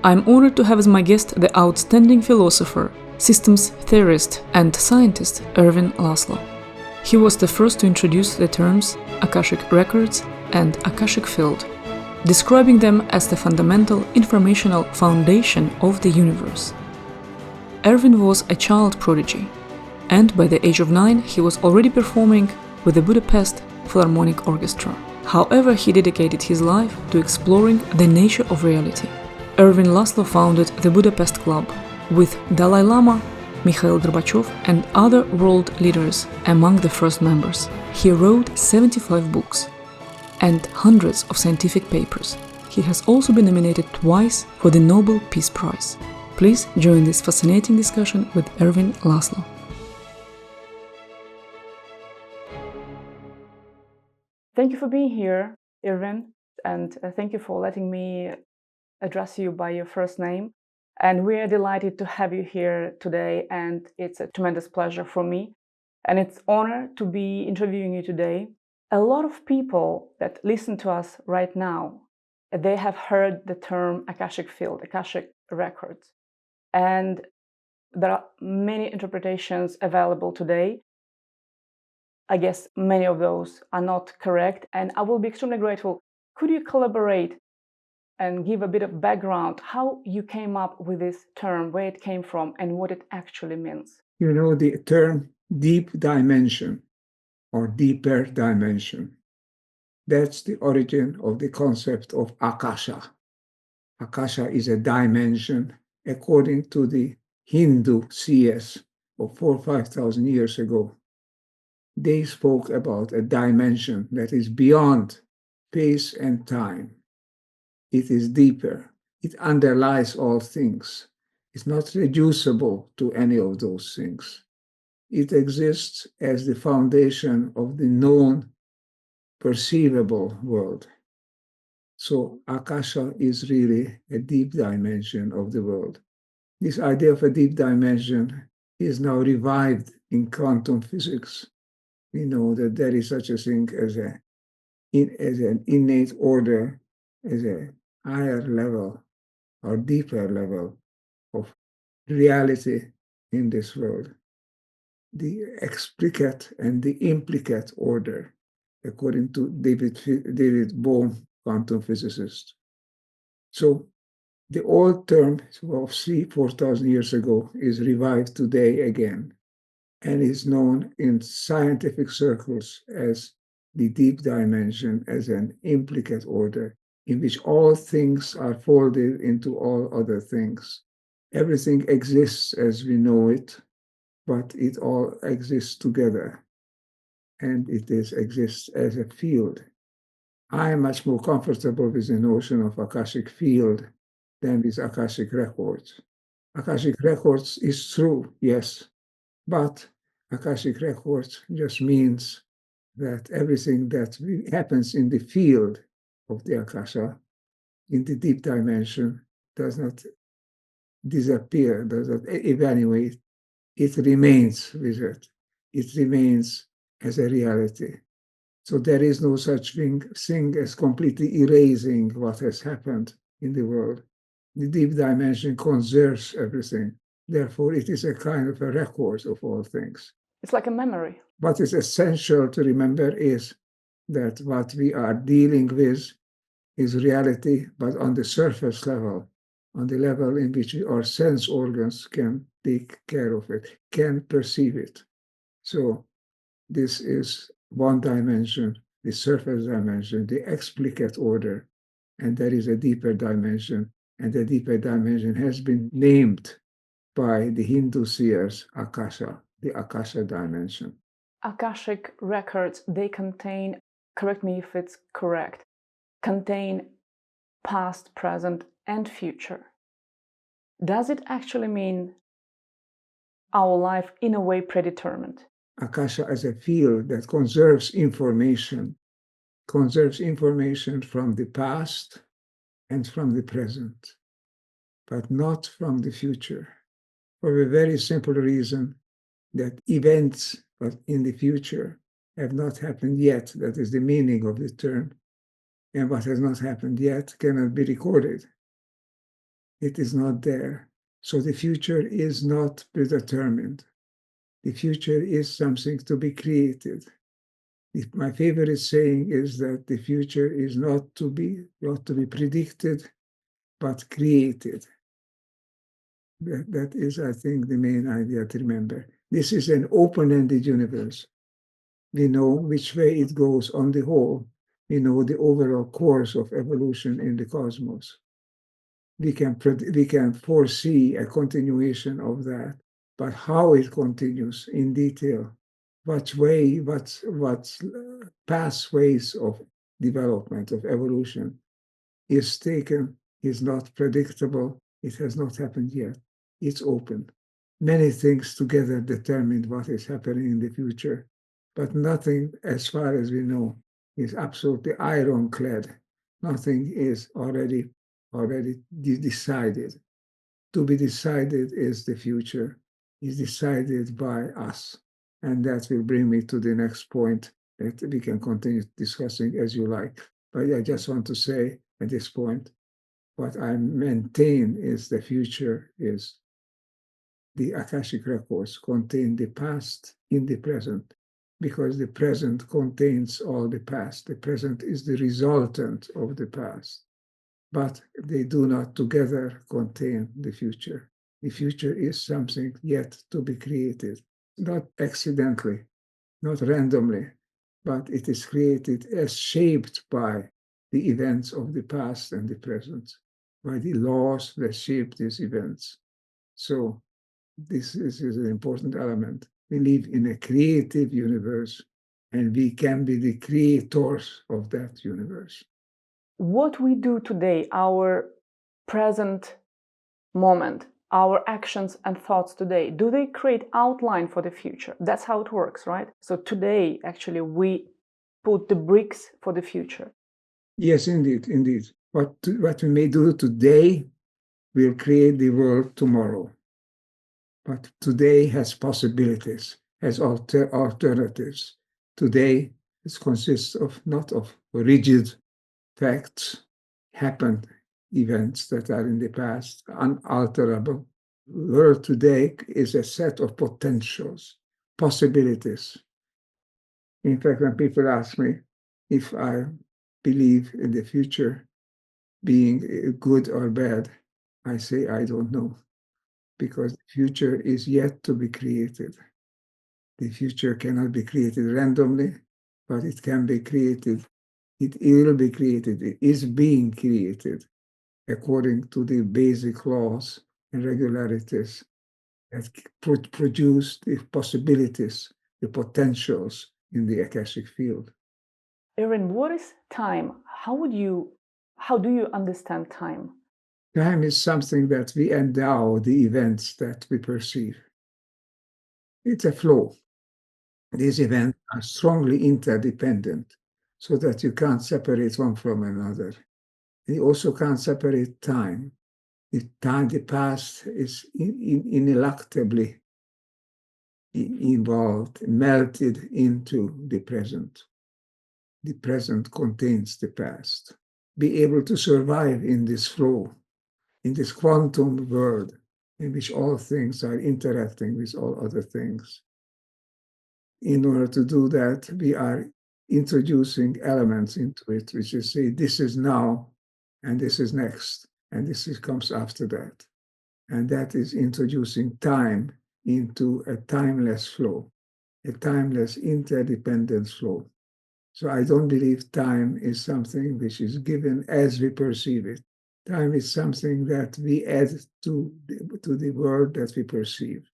I'm honored to have as my guest the outstanding philosopher, systems theorist and scientist Ervin Laszlo. He was the first to introduce the terms Akashic records and Akashic Field, describing them as the fundamental informational foundation of the universe. Ervin was a child prodigy, and by the age of 9 he was already performing with the Budapest Philharmonic Orchestra. However, he dedicated his life to exploring the nature of reality. Ervin Laszlo founded the Budapest Club with Dalai Lama, Mikhail Gorbachev and other world leaders among the first members. He wrote 75 books and hundreds of scientific papers. He has also been nominated twice for the Nobel Peace Prize. Please join this fascinating discussion with Ervin Laszlo. Thank you for being here, Ervin, and thank you for letting me address you by your first name. And we are delighted to have you here today, and it's a tremendous pleasure for me. And it's an honor to be interviewing you today. A lot of people that listen to us right now, they have heard the term Akashic Field, Akashic records. And there are many interpretations available today. I guess many of those are not correct, and I will be extremely grateful. Could you collaborate and give a bit of background how you came up with this term, where it came from, and what it actually means? You know, the term deep dimension or deeper dimension, that's the origin of the concept of Akasha. Akasha is a dimension according to the Hindu seers of 4,000 or 5,000 years ago. They spoke about a dimension that is beyond space and time. It is deeper. It underlies all things. It's not reducible to any of those things. It exists as the foundation of the known, perceivable world. So Akasha is really a deep dimension of the world. This idea of a deep dimension is now revived in quantum physics. We know that there is such a thing as an innate order, as a higher level or deeper level of reality in this world. The explicate and the implicate order, according to David Bohm, quantum physicist. So the old term of 4,000 years ago is revived today again and is known in scientific circles as the deep dimension, as an implicate order in which all things are folded into all other things. Everything exists as we know it, but it all exists together, and it exists as a field. I am much more comfortable with the notion of Akashic Field than with Akashic Records. Akashic Records is true, yes, but Akashic Records just means that everything that happens in the field of the Akasha, in the deep dimension, does not disappear, does not evaluate. It remains with it. It remains as a reality. So there is no such thing as completely erasing what has happened in the world. The deep dimension conserves everything. Therefore, it is a kind of a record of all things. It's like a memory. What is essential to remember is that what we are dealing with is reality, but on the surface level, on the level in which our sense organs can take care of it, can perceive it. So this is one dimension, the surface dimension, the explicate order, and there is a deeper dimension, and the deeper dimension has been named by the Hindu seers Akasha, the Akasha dimension. Akashic records, they contain, correct me if it's correct, contain past, present, and future. Does it actually mean our life in a way predetermined? Akasha as a field that conserves information from the past and from the present, but not from the future, for a very simple reason that events in the future have not happened yet. That is the meaning of the term. And what has not happened yet cannot be recorded. It is not there. So the future is not predetermined. The future is something to be created. My favorite saying is that the future is not to be predicted, but created. That is, I think, the main idea to remember. This is an open-ended universe. We know which way it goes on the whole. We know the overall course of evolution in the cosmos. We can foresee a continuation of that, but how it continues in detail, what pathways of development, of evolution is taken, is not predictable. It has not happened yet. It's open. Many things together determine what is happening in the future, but nothing, as far as we know, is absolutely ironclad. Nothing is already decided. To be decided is the future, is decided by us. And that will bring me to the next point that we can continue discussing as you like. But I just want to say at this point, what I maintain is the future is the Akashic records contain the past in the present, because the present contains all the past. The present is the resultant of the past, but they do not together contain the future. The future is something yet to be created, not accidentally, not randomly, but it is created as shaped by the events of the past and the present, by the laws that shape these events. So this is an important element. We live in a creative universe, and we can be the creators of that universe. What we do today, our present moment, our actions and thoughts today, do they create outline for the future? That's how it works, right? So today, actually, we put the bricks for the future. Yes, indeed. What we may do today will create the world tomorrow. But today has possibilities, has alternatives. Today it consists of not of rigid facts, happened events that are in the past, unalterable. World today is a set of potentials, possibilities. In fact, when people ask me if I believe in the future being good or bad, I say I don't know, because the future is yet to be created. The future cannot be created randomly, but it can be created. It will be created. It is being created according to the basic laws and regularities that produce the possibilities, the potentials in the Akashic field. Ervin, what is time? How do you understand time? Time is something that we endow the events that we perceive. It's a flow. These events are strongly interdependent, so that you can't separate one from another. You also can't separate time. The past is ineluctably involved, melted into the present. The present contains the past. Be able to survive in this flow, in this quantum world in which all things are interacting with all other things. In order to do that, we are introducing elements into it, which is say, this is now, and this is next, and comes after that. And that is introducing time into a timeless flow, a timeless interdependent flow. So I don't believe time is something which is given as we perceive it. Time is something that we add to the world that we perceive.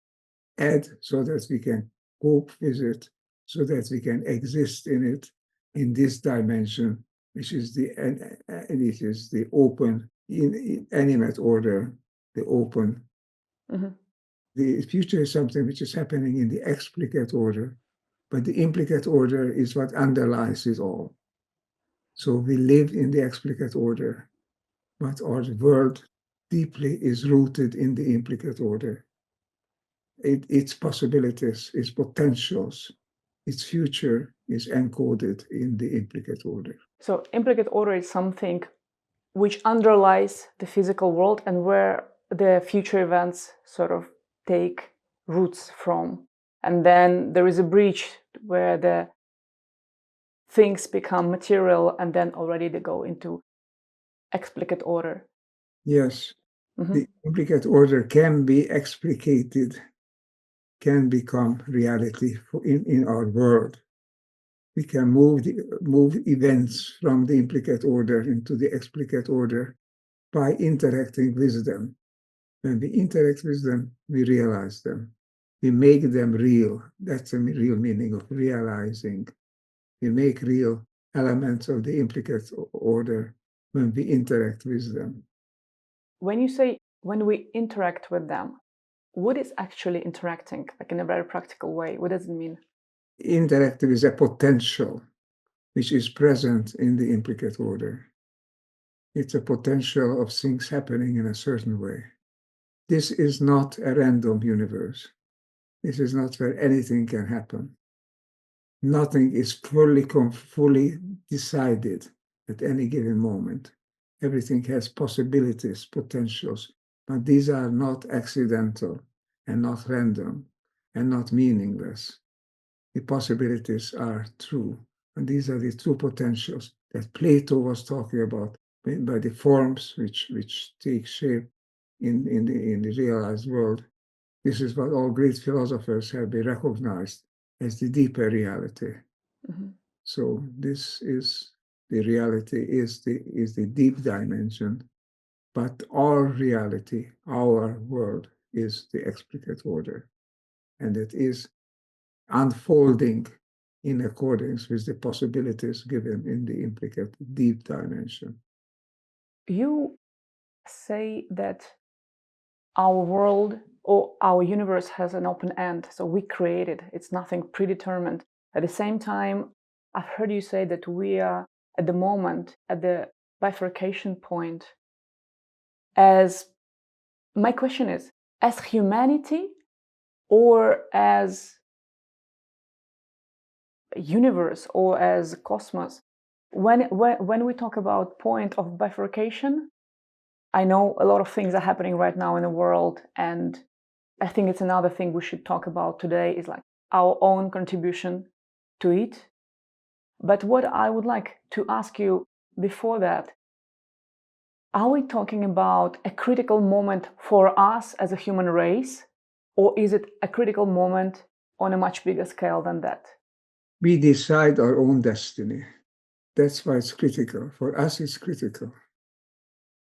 Add so that we can cope with it, so that we can exist in it, in this dimension, which is the open, inanimate order, the open. Mm-hmm. The future is something which is happening in the explicate order, but the implicate order is what underlies it all. So we live in the explicate order, but our world deeply is rooted in the implicate order. Its possibilities, its potentials, its future is encoded in the implicate order. So implicate order is something which underlies the physical world and where the future events sort of take roots from. And then there is a breach where the things become material and then already they go into explicate order. Yes, the implicate order can be explicated, can become reality in our world. We can move events from the implicate order into the explicate order by interacting with them. When we interact with them, we realize them. We make them real. That's the real meaning of realizing. We make real elements of the implicate order when we interact with them. When you say when we interact with them, what is actually interacting, like in a very practical way? What does it mean? Interactive is a potential which is present in the implicate order. It's a potential of things happening in a certain way. This is not a random universe. This is not where anything can happen. Nothing is fully decided at any given moment. Everything has possibilities, potentials, but these are not accidental and not random and not meaningless. The possibilities are true, and these are the true potentials that Plato was talking about by the forms which take shape in the realized world. This is what all great philosophers have been recognized as the deeper reality. Mm-hmm. So this is the reality, is the deep dimension, but our reality, our world, is the explicate order, and it is unfolding in accordance with the possibilities given in the implicate deep dimension. You say that our world or our universe has an open end, so we create it. It's nothing predetermined. At the same time, I've heard you say that we are at the moment at the bifurcation point. As my question is, as humanity or as universe or as cosmos, when we talk about point of bifurcation, I know a lot of things are happening right now in the world, and I think it's another thing we should talk about today is like our own contribution to it. But what I would like to ask you before that, are we talking about a critical moment for us as a human race, or is it a critical moment on a much bigger scale than that? We decide our own destiny. That's why it's critical. For us, it's critical.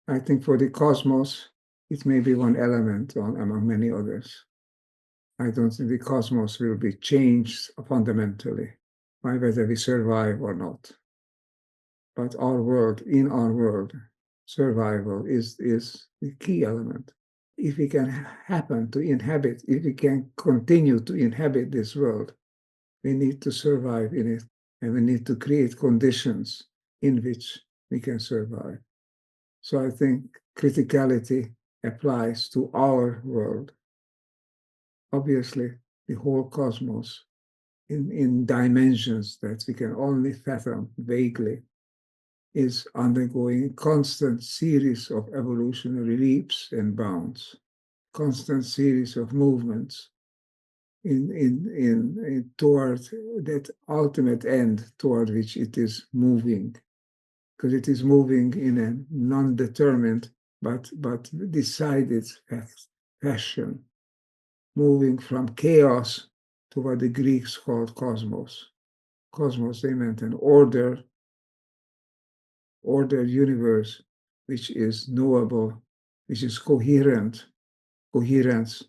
I think for the cosmos, it may be one element among many others. I don't think the cosmos will be changed fundamentally by whether we survive or not. But in our world, survival is the key element. If we can if we can continue to inhabit this world, we need to survive in it, and we need to create conditions in which we can survive. So I think criticality applies to our world. Obviously, the whole cosmos in dimensions that we can only fathom vaguely is undergoing a constant series of evolutionary leaps and bounds, constant series of movements toward that ultimate end toward which it is moving, because it is moving in a non-determined but decided fashion, moving from chaos to what the Greeks called cosmos. Cosmos, they meant an ordered universe which is knowable, which is coherent. Coherence,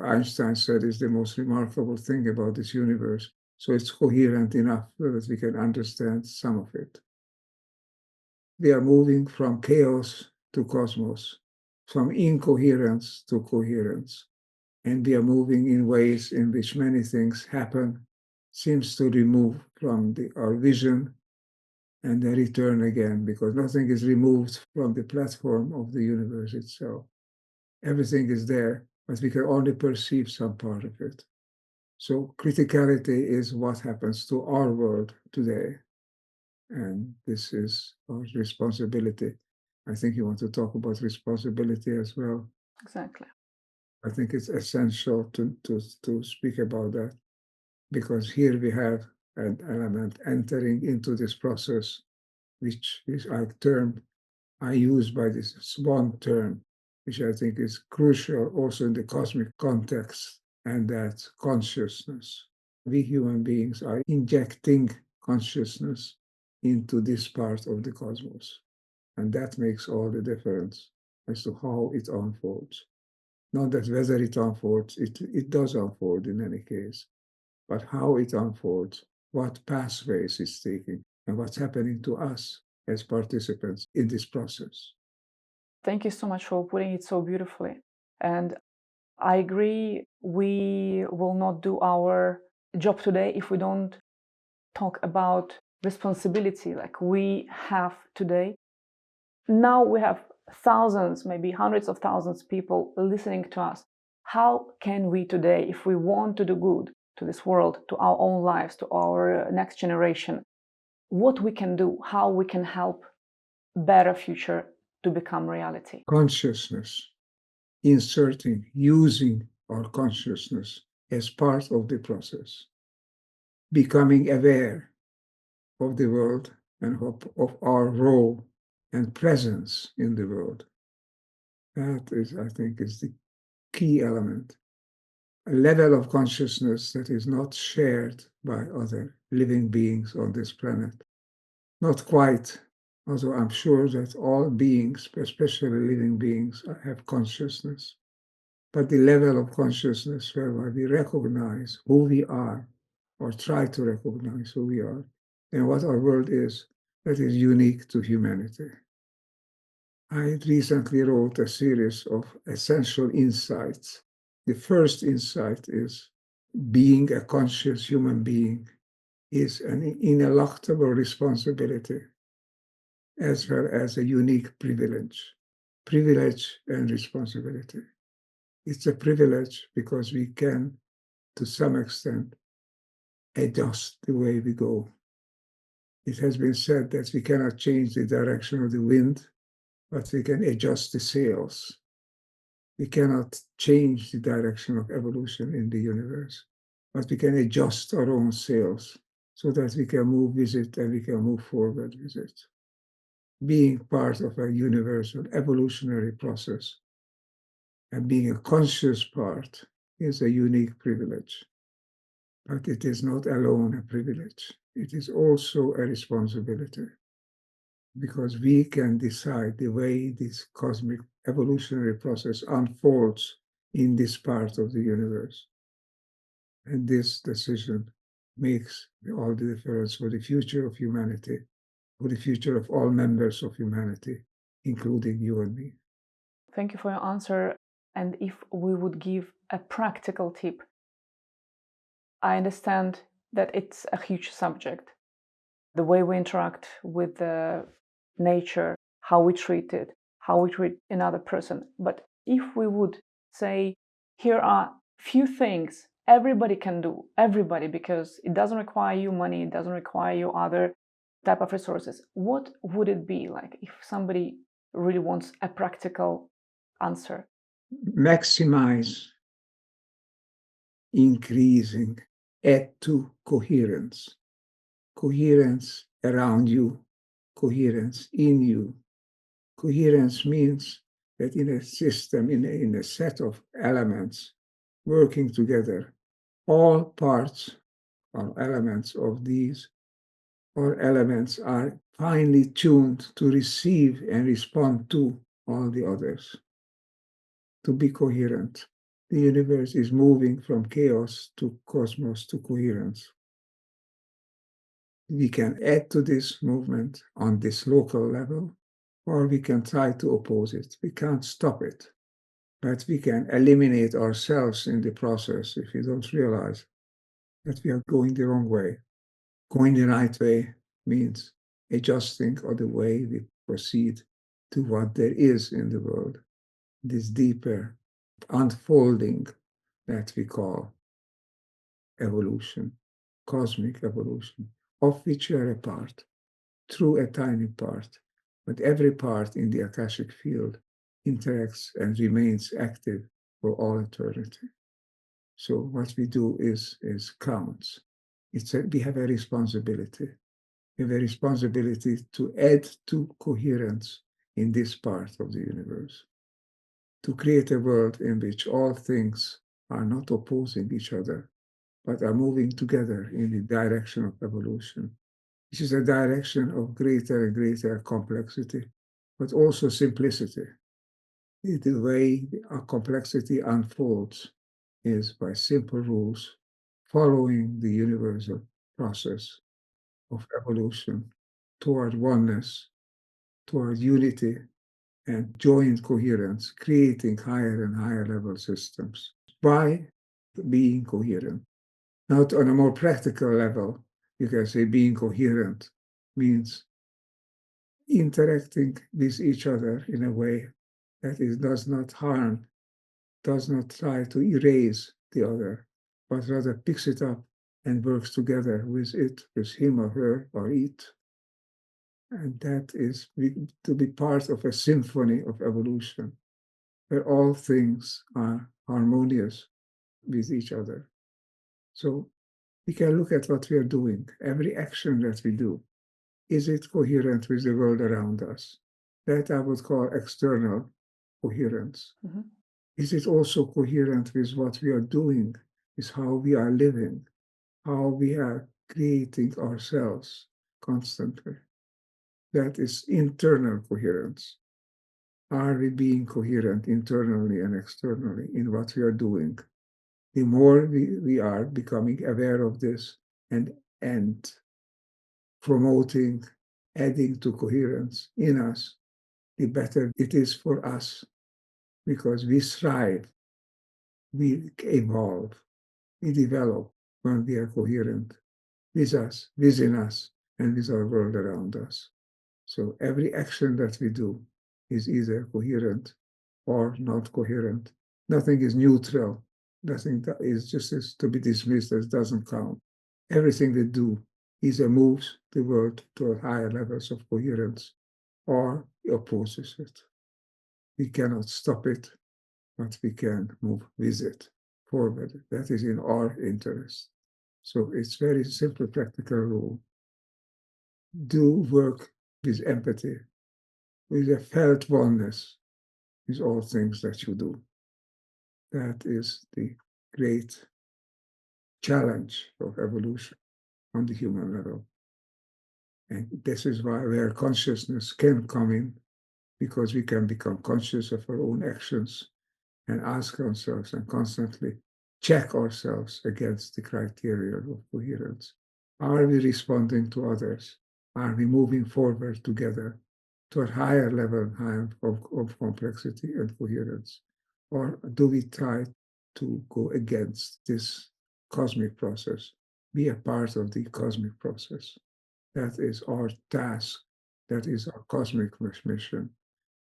Einstein said, is the most remarkable thing about this universe. So it's coherent enough so that we can understand some of it. We are moving from chaos to cosmos, from incoherence to coherence. And we are moving in ways in which many things happen, seems to remove from our vision and then return again, because nothing is removed from the platform of the universe itself. Everything is there, but we can only perceive some part of it. So criticality is what happens to our world today. And this is our responsibility I think you want to talk about responsibility as well. Exactly. I think it's essential to speak about that, because here we have an element entering into this process, which is I use by this one term, which I think is crucial also in the cosmic context, and that's consciousness. We human beings are injecting consciousness into this part of the cosmos. And that makes all the difference as to how it unfolds. Not that whether it unfolds, it does unfold in any case, but how it unfolds, what pathways it's taking, and what's happening to us as participants in this process. Thank you so much for putting it so beautifully. And I agree, we will not do our job today if we don't talk about responsibility like we have today. Now we have thousands, maybe hundreds of thousands of people listening to us. How can we today, if we want to do good to this world, to our own lives, to our next generation, what we can do, how we can help better future to become reality? Consciousness, using our consciousness as part of the process, becoming aware of the world and of our role and presence in the world. That is, I think, is the key element. A level of consciousness that is not shared by other living beings on this planet. Not quite, although I'm sure that all beings, especially living beings, have consciousness. But the level of consciousness whereby we recognize who we are, or try to recognize who we are, and what our world is, that is unique to humanity. I recently wrote a series of essential insights. The first insight is being a conscious human being is an ineluctable responsibility as well as a unique privilege. Privilege and responsibility. It's a privilege because we can, to some extent, adjust the way we go. It has been said that we cannot change the direction of the wind, but we can adjust the sails. We cannot change the direction of evolution in the universe, but we can adjust our own sails so that we can move with it and we can move forward with it. Being part of a universal evolutionary process and being a conscious part is a unique privilege. But it is not alone a privilege. It is also a responsibility, because we can decide the way this cosmic evolutionary process unfolds in this part of the universe. And this decision makes all the difference for the future of humanity, for the future of all members of humanity, including you and me. Thank you for your answer. And if we would give a practical tip, I understand that it's a huge subject. The way we interact with the nature, how we treat it, how we treat another person. But if we would say, here are few things everybody can do, everybody, because it doesn't require you money, it doesn't require you other type of resources, what would it be like if somebody really wants a practical answer? Maximize, increasing, add to coherence. Coherence around you, coherence in you. Coherence means that in a system, in a set of elements working together, all parts or elements of these or elements are finely tuned to receive and respond to all the others. To be coherent. The universe is moving from chaos to cosmos to coherence. We can add to this movement on this local level, or we can try to oppose it. We can't stop it, but we can eliminate ourselves in the process if we don't realize that we are going the wrong way. Going the right way means adjusting or the way we proceed to what there is in the world, this deeper unfolding that we call evolution, cosmic evolution, of which we are a part, through a tiny part. but every part in the Akashic field interacts and remains active for all eternity. So what we do is counts. We have a responsibility. We have a responsibility to add to coherence in this part of the universe, to create a world in which all things are not opposing each other, but are moving together in the direction of evolution, which is a direction of greater and greater complexity, but also simplicity. The way our complexity unfolds is by simple rules, following the universal process of evolution toward oneness, toward unity, and joint coherence, creating higher and higher level systems by being coherent. Now, on a more practical level, you can say being coherent means interacting with each other in a way that does not harm, does not try to erase the other, but rather picks it up and works together with it, with him or her or it. And that is to be part of a symphony of evolution, where all things are harmonious with each other. So we can look at what we are doing. Every action that we do, is it coherent with the world around us? That I would call external coherence. Mm-hmm. Is it also coherent with what we are doing, with how we are living, how we are creating ourselves constantly? That is internal coherence. Are we being coherent internally and externally in what we are doing? The more we are becoming aware of this and promoting, adding to coherence in us, the better it is for us, because we thrive, we evolve, we develop when we are coherent with us, within us, and with our world around us. So every action that we do is either coherent or not coherent. Nothing is neutral. Nothing that is just to be dismissed as doesn't count. Everything we do either moves the world toward higher levels of coherence or opposes it. We cannot stop it, but we can move with it forward. That is in our interest. So it's very simple, practical rule. Do work with empathy, with a felt oneness with all things that you do. That is the great challenge of evolution on the human level. And this is where consciousness can come in, because we can become conscious of our own actions and ask ourselves and constantly check ourselves against the criteria of coherence. Are we responding to others? Are we moving forward together to a higher level of complexity and coherence? Or do we try to go against this cosmic process, be a part of the cosmic process? That is our task. That is our cosmic mission.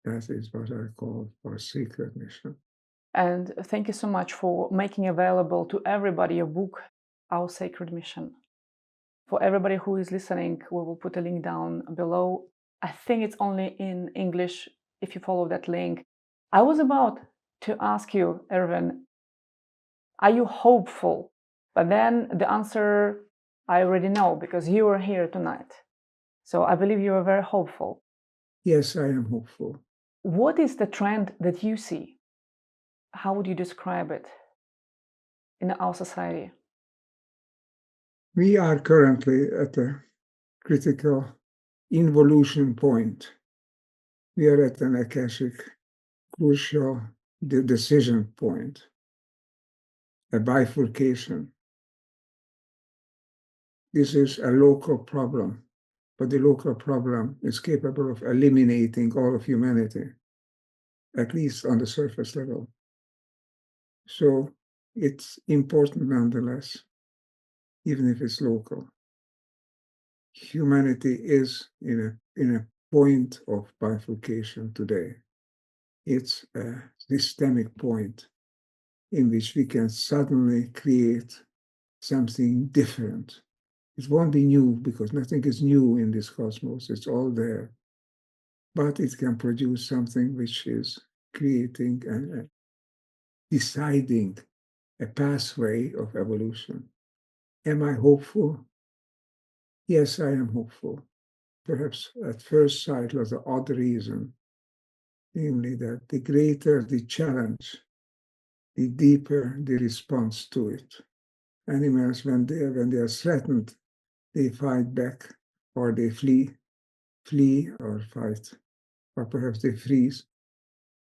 That is what I call our sacred mission. And thank you so much for making available to everybody your book, Our Sacred Mission. For everybody who is listening, we will put a link down below. I think it's only in English if you follow that link. I was about to ask you, Ervin, are you hopeful? But then the answer I already know, because you are here tonight. So I believe you are very hopeful. Yes, I am hopeful. What is the trend that you see? How would you describe it in our society? We are currently at a critical involution point. We are at an Akashic crucial decision point, a bifurcation. This is a local problem, but the local problem is capable of eliminating all of humanity, at least on the surface level. So it's important nonetheless, even if it's local. Humanity is in a point of bifurcation today. It's a systemic point in which we can suddenly create something different. It won't be new, because nothing is new in this cosmos. It's all there. but it can produce something which is creating and deciding a pathway of evolution. Am I hopeful? Yes, I am hopeful. Perhaps at first sight was an odd reason, namely that the greater the challenge, the deeper the response to it. Animals, when they are threatened, they fight back, or they flee or fight, or perhaps they freeze.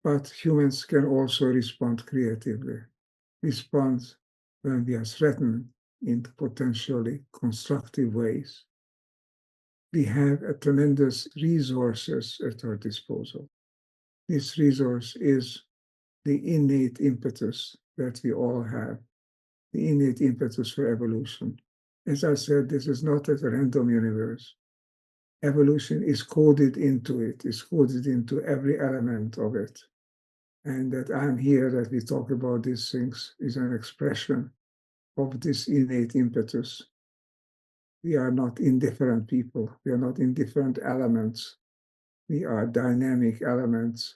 But humans can also respond creatively, respond when we are threatened in potentially constructive ways. We have a tremendous resources at our disposal. This resource is the innate impetus that we all have, the innate impetus for evolution. As I said, this is not a random universe. Evolution is coded into it, is coded into every element of it. And that I'm here, that we talk about these things, is an expression of this innate impetus. We are not indifferent people. We are not indifferent elements. We are dynamic elements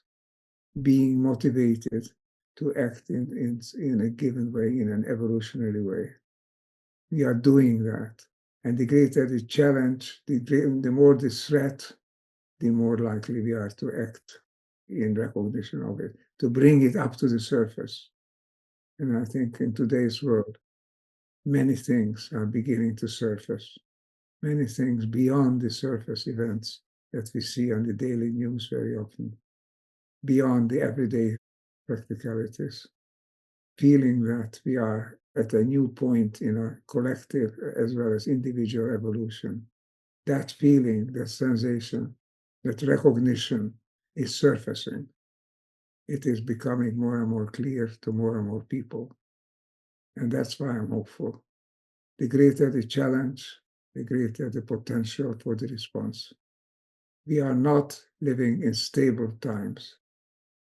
being motivated to act in a given way, in an evolutionary way. We are doing that. And the greater the challenge, the more the threat, the more likely we are to act in recognition of it, to bring it up to the surface. And I think in today's world, many things are beginning to surface, many things beyond the surface events that we see on the daily news very often, beyond the everyday practicalities, feeling that we are at a new point in our collective as well as individual evolution. That feeling, that sensation, that recognition is surfacing. It is becoming more and more clear to more and more people. And that's why I'm hopeful. The greater the challenge, the greater the potential for the response. We are not living in stable times.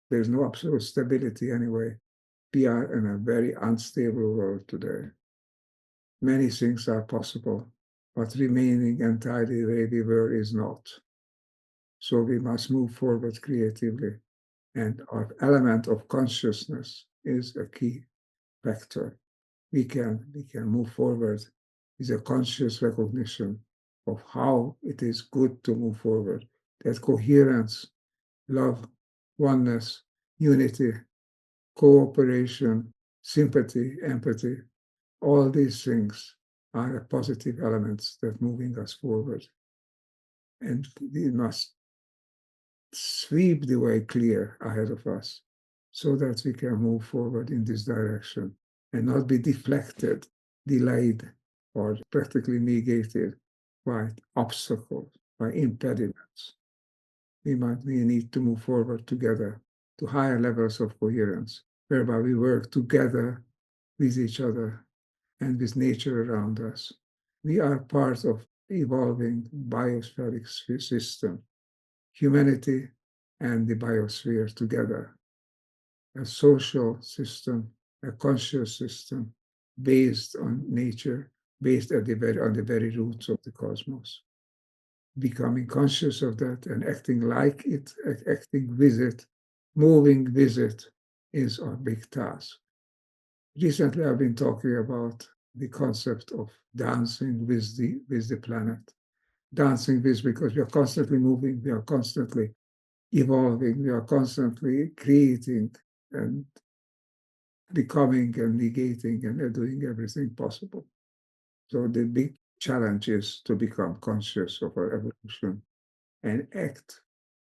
There's no absolute stability anyway. We are in a very unstable world today. Many things are possible, but remaining entirely the way we were is not. So we must move forward creatively. And our element of consciousness is a key factor. We can move forward with a conscious recognition of how it is good to move forward. That coherence, love, oneness, unity, cooperation, sympathy, empathy, all these things are positive elements that moving us forward. And we must sweep the way clear ahead of us so that we can move forward in this direction and not be deflected, delayed, or practically negated by obstacles, by impediments. We need to move forward together to higher levels of coherence, whereby we work together with each other and with nature around us. We are part of evolving biospheric system, humanity and the biosphere together, a social system, a conscious system based on nature, based on the very roots of the cosmos. Becoming conscious of that and acting like it, acting with it, moving with it is our big task. Recently, I've been talking about the concept of dancing with the planet. Dancing with, because we are constantly moving, we are constantly evolving, we are constantly creating and becoming and negating and doing everything possible. So the big challenge is to become conscious of our evolution and act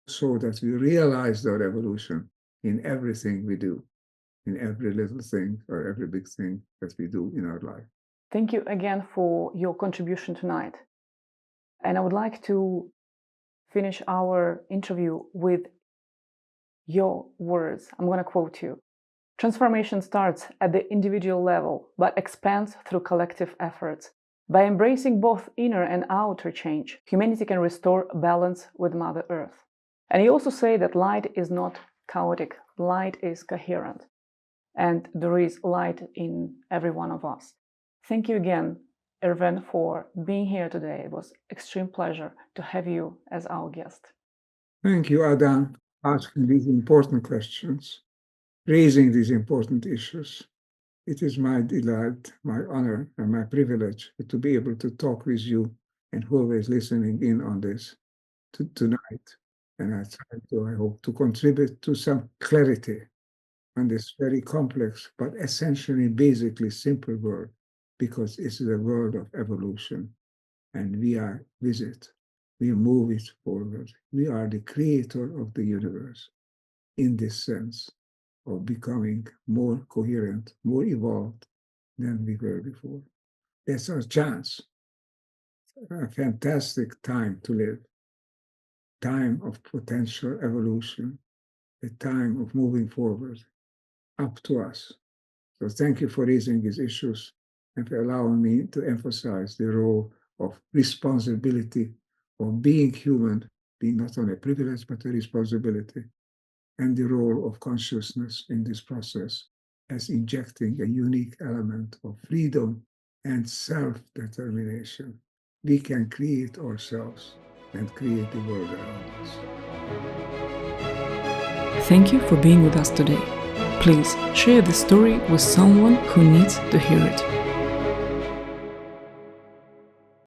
so that we realize our evolution in everything we do, in every little thing or every big thing that we do in our life. Thank you again for your contribution tonight. And I would like to finish our interview with your words. I'm going to quote you. Transformation starts at the individual level, but expands through collective efforts. By embracing both inner and outer change, humanity can restore balance with Mother Earth. And you also say that light is not chaotic, light is coherent. And there is light in every one of us. Thank you again, Ervin, for being here today. It was an extreme pleasure to have you as our guest. Thank you, Adam, for asking these important questions, raising these important issues. It is my delight, my honor, and my privilege to be able to talk with you and whoever is listening in on this tonight. And I try to, I hope, to contribute to some clarity on this very complex, but essentially, basically simple world, because it's the world of evolution, and we are with it. We move it forward. We are the creator of the universe in this sense of becoming more coherent, more evolved than we were before. That's our chance. A fantastic time to live, time of potential evolution, a time of moving forward, up to us. So thank you for raising these issues and for allowing me to emphasize the role of responsibility of being human, being not only a privilege, but a responsibility, and the role of consciousness in this process as injecting a unique element of freedom and self-determination. We can create ourselves and create the world around us. Thank you for being with us today. Please share this story with someone who needs to hear it.